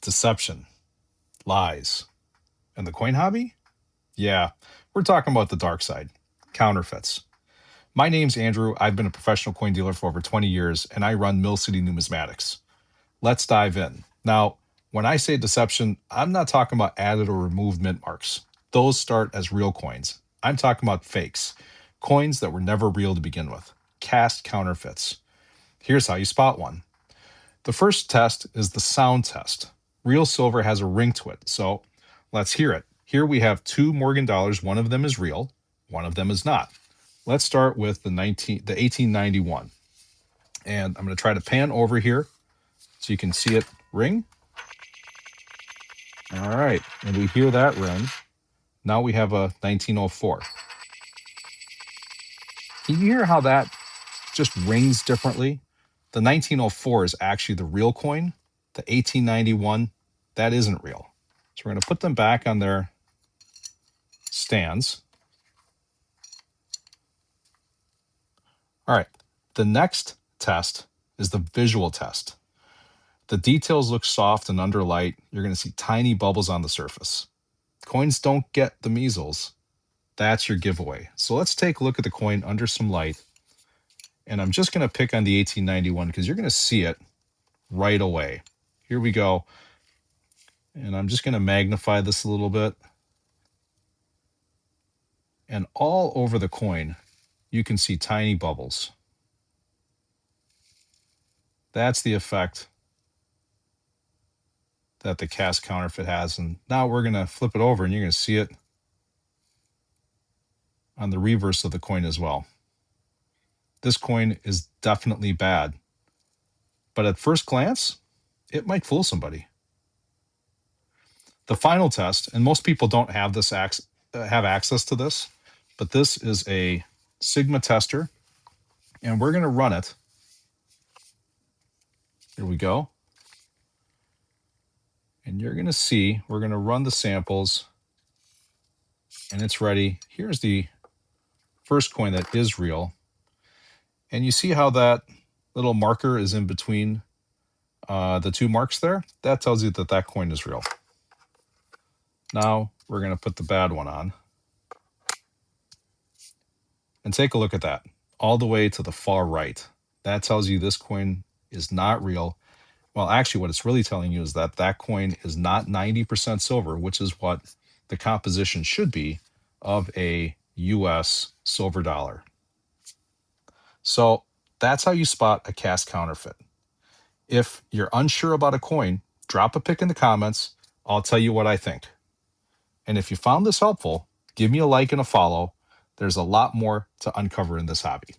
deception, lies, and the coin hobby? Yeah, we're talking about the dark side, counterfeits. My name's Andrew. I've been a professional coin dealer for over 20 years, and I run Mill City Numismatics. Let's dive in. Now, when I say deception, I'm not talking about added or removed mint marks. Those start as real coins. I'm talking about fakes, coins that were never real to begin with, cast counterfeits. Here's how you spot one. The first test is the sound test. Real silver has a ring to it, so let's hear it. Here we have two Morgan dollars. One of them is real, one of them is not. Let's start with the 1891. And I'm going to try to pan over here so you can see it ring. All right, and we hear that ring. Now we have a 1904. Can you hear how that just rings differently? The 1904 is actually the real coin. The 1891, that isn't real. So we're going to put them back on their stands. All right, the next test is the visual test. The details look soft and under light. You're going to see tiny bubbles on the surface. Coins don't get the measles. That's your giveaway. So let's take a look at the coin under some light. And I'm just going to pick on the 1891 because you're going to see it right away. Here we go. And I'm just going to magnify this a little bit. And all over the coin, you can see tiny bubbles. That's the effect that the cast counterfeit has. And now we're going to flip it over and you're going to see it on the reverse of the coin as well. This coin is definitely bad. But at first glance, it might fool somebody. The final test, and most people don't have this have access to this, but this is a Sigma tester, and we're going to run it. Here we go. And you're going to see, we're going to run the samples, and it's ready. Here's the first coin that is real. And you see how that little marker is in between the two marks there? That tells you that that coin is real. Now we're going to put the bad one on. And take a look at that, all the way to the far right. That tells you this coin is not real. Well, actually, what it's really telling you is that that coin is not 90% silver, which is what the composition should be of a US silver dollar. So that's how you spot a cast counterfeit. If you're unsure about a coin, drop a pic in the comments. I'll tell you what I think. And if you found this helpful, give me a like and a follow. There's a lot more to uncover in this hobby.